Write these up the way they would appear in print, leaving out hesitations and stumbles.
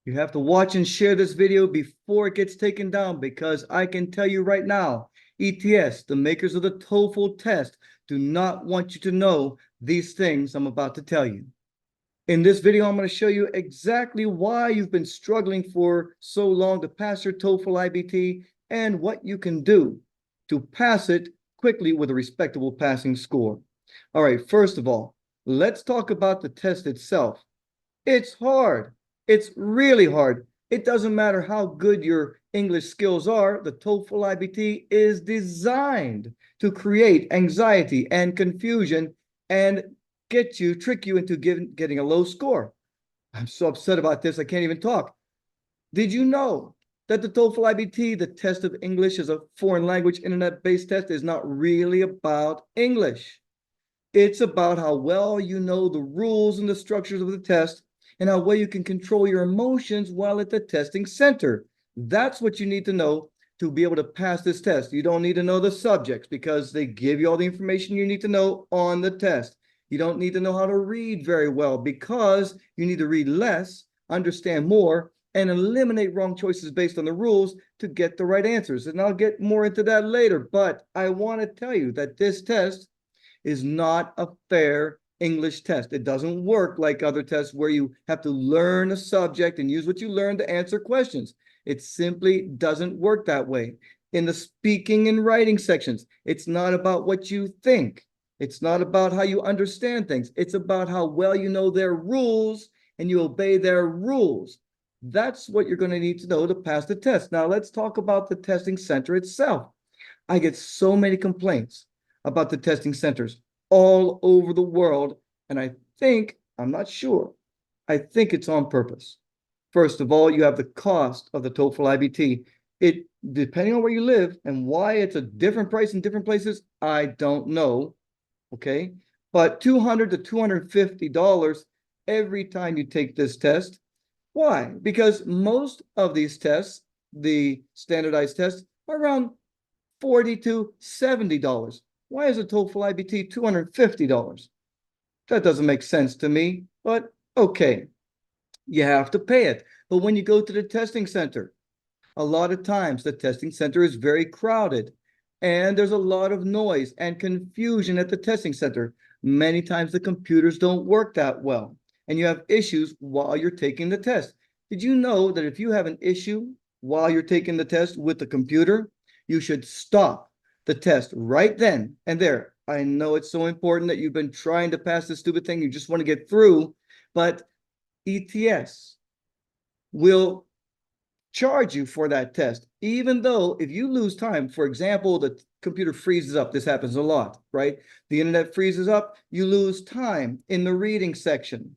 You have to watch and share this video before it gets taken down, because I can tell you right now, ETS, the makers of the TOEFL test, do not want you to know these things I'm about to tell you. In this video, I'm going to show you exactly why you've been struggling for so long to pass your TOEFL IBT and what you can do to pass it quickly with a respectable passing score. All right, first of all, let's talk about the test itself. It's hard. It's really hard. It doesn't matter how good your English skills are, the TOEFL IBT is designed to create anxiety and confusion and trick you into getting a low score. I'm so upset about this, I can't even talk. Did you know that the TOEFL IBT, the test of English as a foreign language internet-based test, is not really about English? It's about how well you know the rules and the structures of the test, and how well you can control your emotions while at the testing center. That's what you need to know to be able to pass this test. You don't need to know the subjects because they give you all the information you need to know on the test. You don't need to know how to read very well because you need to read less, understand more, and eliminate wrong choices based on the rules to get the right answers. And I'll get more into that later, but I want to tell you that this test is not a fair English test. It doesn't work like other tests where you have to learn a subject and use what you learn to answer questions. It simply doesn't work that way. In the speaking and writing sections, it's not about what you think. It's not about how you understand things. It's about how well you know their rules and you obey their rules. That's what you're going to need to know to pass the test. Now, let's talk about the testing center itself. I get so many complaints about the testing centers all over the world, and I'm not sure, I think it's on purpose. First of all, you have the cost of the TOEFL IBT. It, depending on where you live and why it's a different price in different places, I don't know, okay? But $200 to $250 every time you take this test. Why? Because most of these tests, the standardized tests, are around $40 to $70. Why is a TOEFL IBT $250? That doesn't make sense to me, but okay, you have to pay it. But when you go to the testing center, a lot of times the testing center is very crowded and there's a lot of noise and confusion at the testing center. Many times the computers don't work that well and you have issues while you're taking the test. Did you know that if you have an issue while you're taking the test with the computer, you should stop the test right then and there? I know it's so important that you've been trying to pass this stupid thing. You just want to get through, but ETS will charge you for that test, even though if you lose time, for example, the computer freezes up. This happens a lot, right? The internet freezes up, you lose time in the reading section.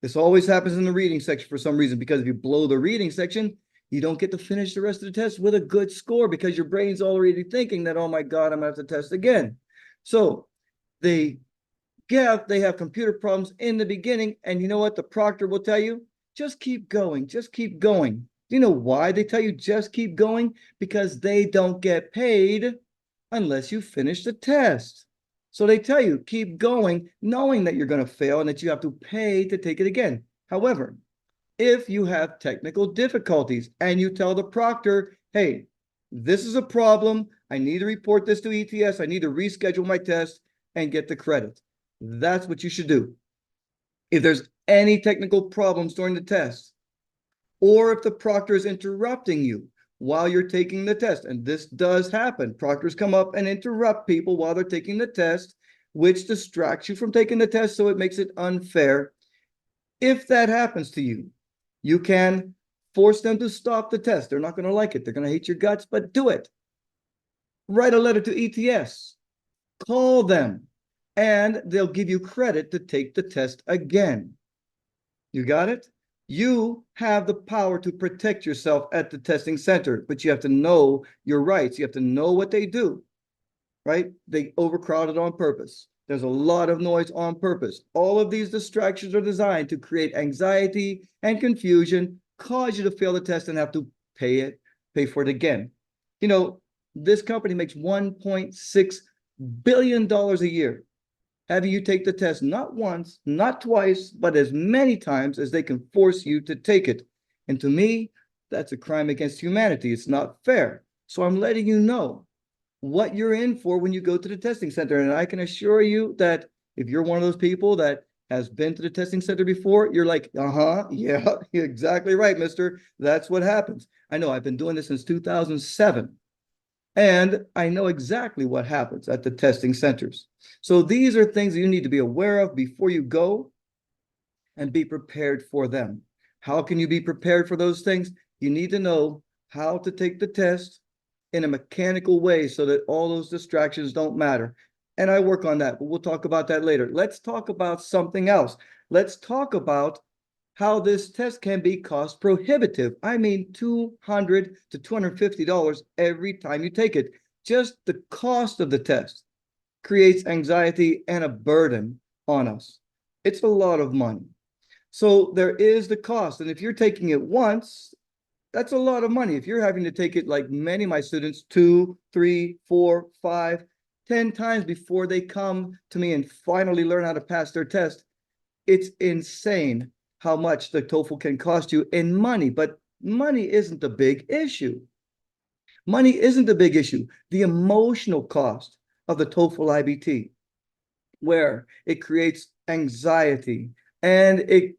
This always happens in the reading section for some reason, because if you blow the reading section, you don't get to finish the rest of the test with a good score because your brain's already thinking that, oh my God, I'm gonna have to test again. So they have computer problems in the beginning, and you know what the proctor will tell you? Just keep going, just keep going. Do you know why they tell you just keep going? Because they don't get paid unless you finish the test. So they tell you keep going, knowing that you're going to fail and that you have to pay to take it again. However, if you have technical difficulties and you tell the proctor, hey, this is a problem, I need to report this to ETS, I need to reschedule my test and get the credit. That's what you should do. If there's any technical problems during the test, or if the proctor is interrupting you while you're taking the test, and this does happen, proctors come up and interrupt people while they're taking the test, which distracts you from taking the test, so it makes it unfair. If that happens to you, you can force them to stop the test. They're not going to like it. They're going to hate your guts, but do it. Write a letter to ETS. Call them, and they'll give you credit to take the test again. You got it? You have the power to protect yourself at the testing center, but you have to know your rights. You have to know what they do, right? They overcrowd it on purpose. There's a lot of noise on purpose. All of these distractions are designed to create anxiety and confusion, cause you to fail the test and have to pay for it again. You know, this company makes $1.6 billion a year having you take the test not once, not twice, but as many times as they can force you to take it. And to me, that's a crime against humanity. It's not fair. So I'm letting you know what you're in for when you go to the testing center. And I can assure you that if you're one of those people that has been to the testing center before, you're like, yeah, you're exactly right, mister. That's what happens. I know I've been doing this since 2007. And I know exactly what happens at the testing centers. So these are things that you need to be aware of before you go and be prepared for them. How can you be prepared for those things? You need to know how to take the test in a mechanical way so that all those distractions don't matter. And I work on that, but we'll talk about that later. Let's talk about something else. Let's talk about how this test can be cost prohibitive. I mean, $200 to $250 every time you take it. Just the cost of the test creates anxiety and a burden on us. It's a lot of money. So there is the cost. And if you're taking it once, that's a lot of money. If you're having to take it like many of my students, 2, 3, 4, 5, 10 times before they come to me and finally learn how to pass their test, it's insane how much the TOEFL can cost you in money. But money isn't the big issue. Money isn't the big issue. The emotional cost of the TOEFL IBT, where it creates anxiety and it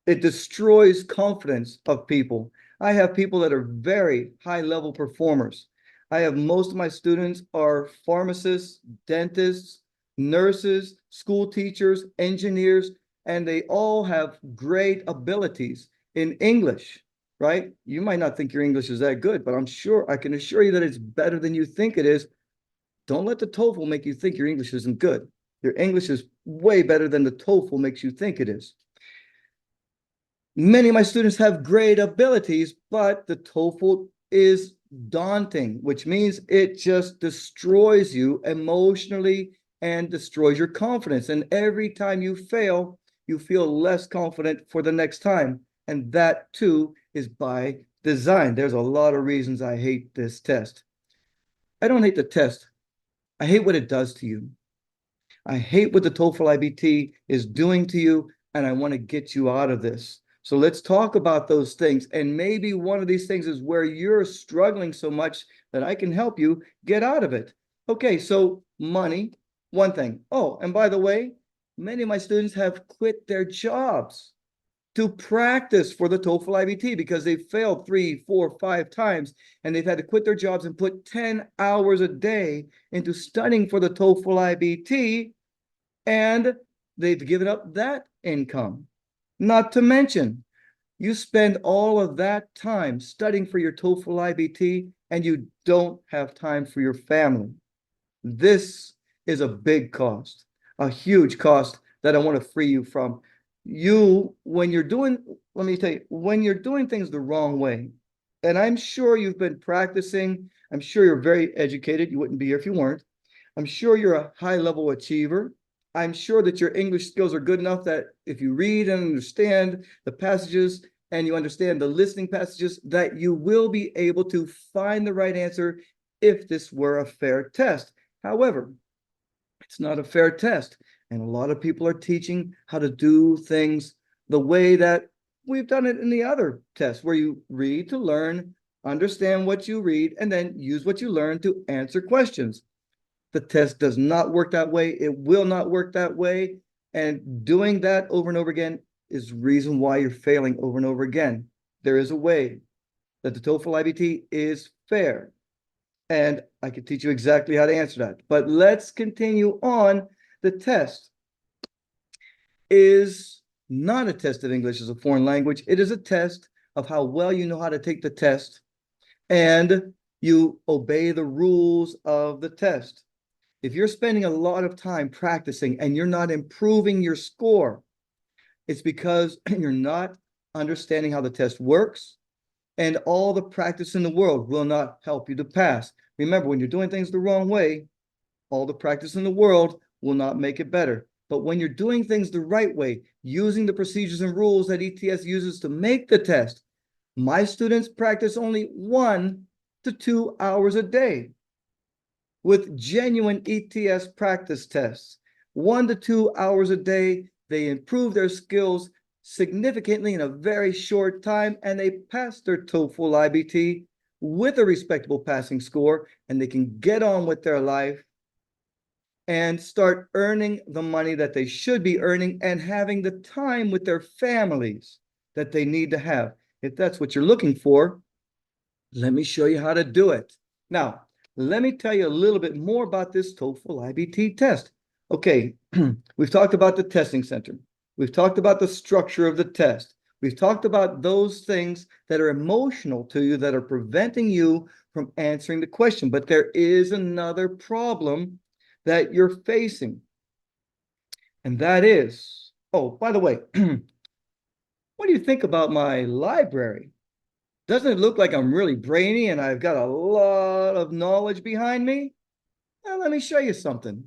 destroys confidence of people. I have people that are very high level performers. I have most of my students are pharmacists, dentists, nurses, school teachers, engineers, and they all have great abilities in English, right? You might not think your English is that good, but I can assure you that it's better than you think it is. Don't let the TOEFL make you think your English isn't good. Your English is way better than the TOEFL makes you think it is. Many of my students have great abilities, but the TOEFL is daunting, which means it just destroys you emotionally and destroys your confidence. And every time you fail, you feel less confident for the next time. And that too is by design. There's a lot of reasons I hate this test. I don't hate the test. I hate what it does to you. I hate what the TOEFL IBT is doing to you, and I want to get you out of this. So let's talk about those things. And maybe one of these things is where you're struggling so much that I can help you get out of it. Okay, so money, one thing. Oh, and by the way, many of my students have quit their jobs to practice for the TOEFL IBT because they failed 3, 4, 5 times, and they've had to quit their jobs and put 10 hours a day into studying for the TOEFL IBT, and they've given up that income. Not to mention, you spend all of that time studying for your TOEFL IBT, and you don't have time for your family. This is a big cost, a huge cost that I want to free you from. When you're doing, let me tell you, when you're doing things the wrong way, and I'm sure you've been practicing, I'm sure you're very educated, you wouldn't be here if you weren't. I'm sure you're a high-level achiever. I'm sure that your English skills are good enough that if you read and understand the passages and you understand the listening passages, that you will be able to find the right answer if this were a fair test. However, it's not a fair test. And a lot of people are teaching how to do things the way that we've done it in the other tests, where you read to learn, understand what you read, and then use what you learn to answer questions. The test does not work that way. It will not work that way. And doing that over and over again is the reason why you're failing over and over again. There is a way that the TOEFL IBT is fair. And I can teach you exactly how to answer that. But let's continue on. The test is not a test of English as a foreign language. It is a test of how well you know how to take the test and you obey the rules of the test. If you're spending a lot of time practicing and you're not improving your score, it's because you're not understanding how the test works, and all the practice in the world will not help you to pass. Remember, when you're doing things the wrong way, all the practice in the world will not make it better. But when you're doing things the right way, using the procedures and rules that ETS uses to make the test, my students practice only 1 to 2 hours a day with genuine ETS practice tests. 1 to 2 hours a day, they improve their skills significantly in a very short time, and they pass their TOEFL IBT with a respectable passing score, and they can get on with their life and start earning the money that they should be earning and having the time with their families that they need to have. If that's what you're looking for, let me show you how to do it. Now, let me tell you a little bit more about this TOEFL IBT test. Okay, we've talked about the testing center. We've talked about the structure of the test. We've talked about those things that are emotional to you that are preventing you from answering the question. But there is another problem that you're facing. And that is, oh, by the way, what do you think about my library? Doesn't it look like I'm really brainy and I've got a lot of knowledge behind me? Well, let me show you something.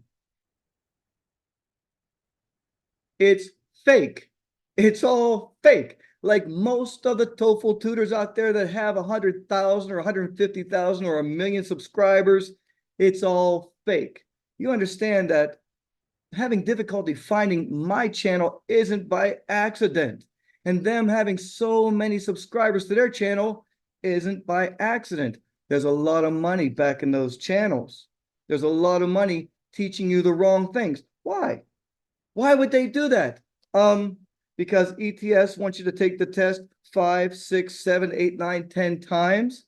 It's fake. It's all fake. Like most of the TOEFL tutors out there that have 100,000 or 150,000 or 1,000,000 subscribers, it's all fake. You understand that having difficulty finding my channel isn't by accident. And them having so many subscribers to their channel isn't by accident. There's a lot of money back in those channels. There's a lot of money teaching you the wrong things. Why? Why would they do that? Because ETS wants you to take the test 5, 6, 7, 8, 9, 10 times.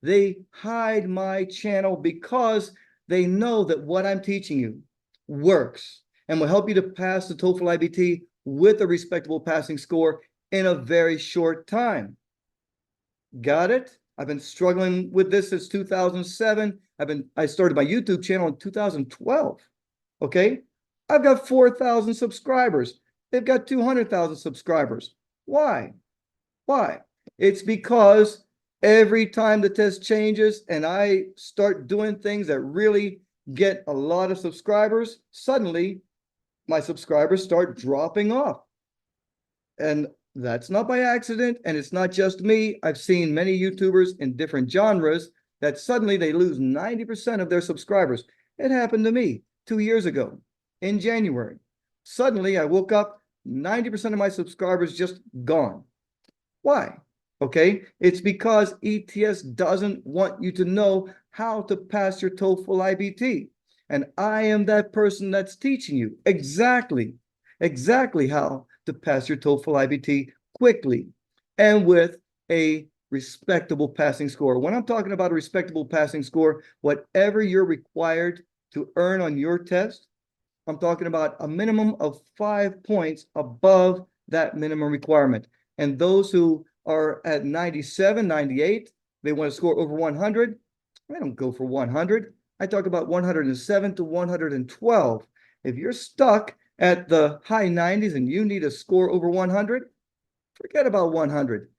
They hide my channel because they know that what I'm teaching you works and will help you to pass the TOEFL IBT with a respectable passing score in a very short time. Got it? I've been struggling with this since 2007. I started my YouTube channel in 2012. Okay? I've got 4,000 subscribers. They've got 200,000 subscribers. Why? Why? It's because every time the test changes and I start doing things that really get a lot of subscribers, suddenly my subscribers start dropping off. And that's not by accident, and it's not just me. I've seen many YouTubers in different genres that suddenly they lose 90% of their subscribers. It happened to me 2 years ago in January. Suddenly I woke up, 90% of my subscribers just gone. Why? Okay, it's because ETS doesn't want you to know how to pass your TOEFL IBT. And I am that person that's teaching you exactly how to pass your TOEFL IBT quickly and with a respectable passing score. When I'm talking about a respectable passing score, whatever you're required to earn on your test, I'm talking about a minimum of 5 points above that minimum requirement. And those who are at 97, 98, they want to score over 100. I don't go for 100. I talk about 107 to 112. If you're stuck at the high 90s and you need a score over 100, forget about 100.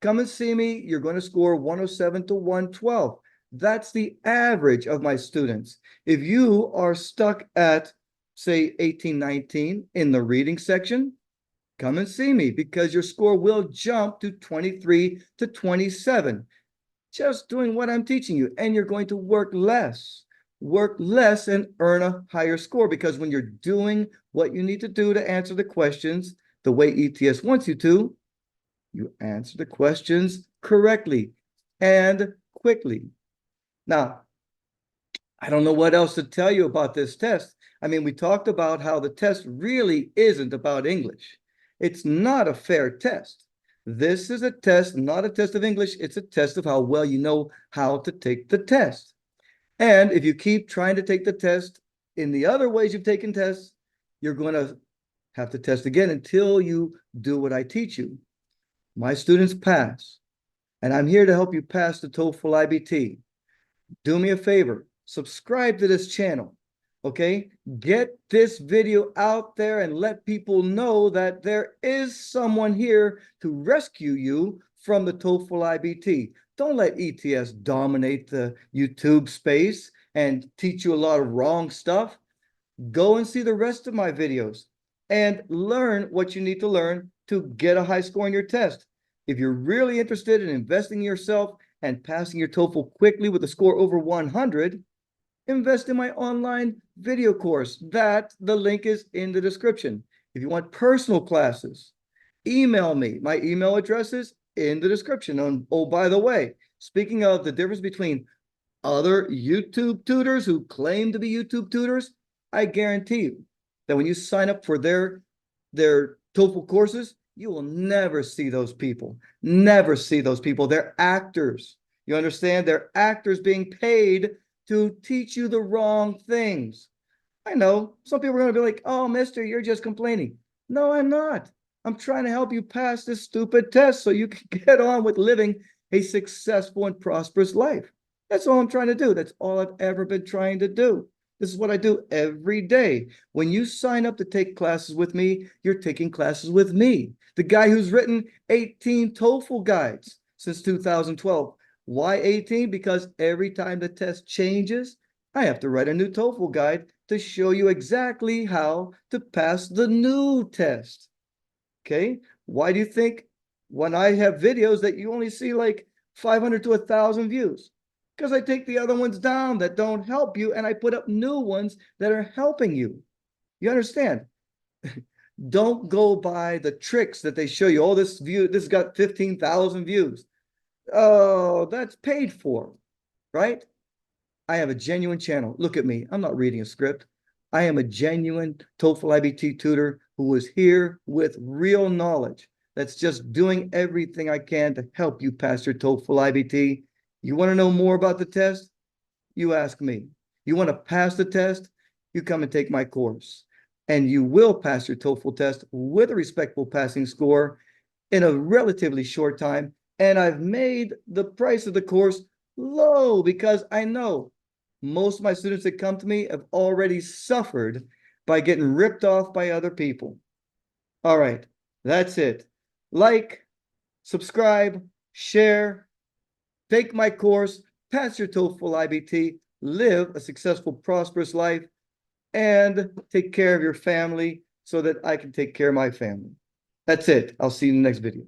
Come and see me. You're going to score 107 to 112. That's the average of my students. If you are stuck at, say, 18, 19 in the reading section, come and see me because your score will jump to 23 to 27. Just doing what I'm teaching you, and you're going to work less and earn a higher score, because when you're doing what you need to do to answer the questions the way ETS wants you to, you answer the questions correctly and quickly. Now, I don't know what else to tell you about this test. I mean, we talked about how the test really isn't about English. It's not a fair test. This is a test, not a test of English. It's a test of how well you know how to take the test. And if you keep trying to take the test in the other ways you've taken tests, you're going to have to test again until you do what I teach you. My students pass, and I'm here to help you pass the TOEFL IBT. Do me a favor, subscribe to this channel. Okay, get this video out there and let people know that there is someone here to rescue you from the TOEFL IBT. Don't let ETS dominate the YouTube space and teach you a lot of wrong stuff. Go and see the rest of my videos and learn what you need to learn to get a high score on your test. If you're really interested in investing in yourself and passing your TOEFL quickly with a score over 100, invest in my online video course. The link is in the description. If you want personal classes, email me. My email address is in the description. Oh, by the way, speaking of the difference between other YouTube tutors who claim to be YouTube tutors, I guarantee you that when you sign up for their TOEFL courses, you will never see those people. Never see those people. They're actors. You understand? They're actors being paid to teach you the wrong things. I know some people are going to be like, oh, mister, you're just complaining. No, I'm not. I'm trying to help you pass this stupid test so you can get on with living a successful and prosperous life. That's all I'm trying to do. That's all I've ever been trying to do. This is what I do every day. When you sign up to take classes with me, you're taking classes with me. The guy who's written 18 TOEFL guides since 2012. Why 18? Because every time the test changes, I have to write a new TOEFL guide to show you exactly how to pass the new test. Okay? Why do you think when I have videos that you only see like 500 to 1,000 views? Because I take the other ones down that don't help you and I put up new ones that are helping you. You understand? Don't go by the tricks that they show you. Oh, this got 15,000 views. Oh, that's paid for, right? I have a genuine channel. Look at me. I'm not reading a script. I am a genuine TOEFL IBT tutor who is here with real knowledge. That's just doing everything I can to help you pass your TOEFL IBT. You want to know more about the test? You ask me. You want to pass the test? You come and take my course. And you will pass your TOEFL test with a respectable passing score in a relatively short time. And I've made the price of the course low because I know most of my students that come to me have already suffered by getting ripped off by other people. All right, that's it. Like, subscribe, share, take my course, pass your TOEFL IBT, live a successful, prosperous life, and take care of your family so that I can take care of my family. That's it. I'll see you in the next video.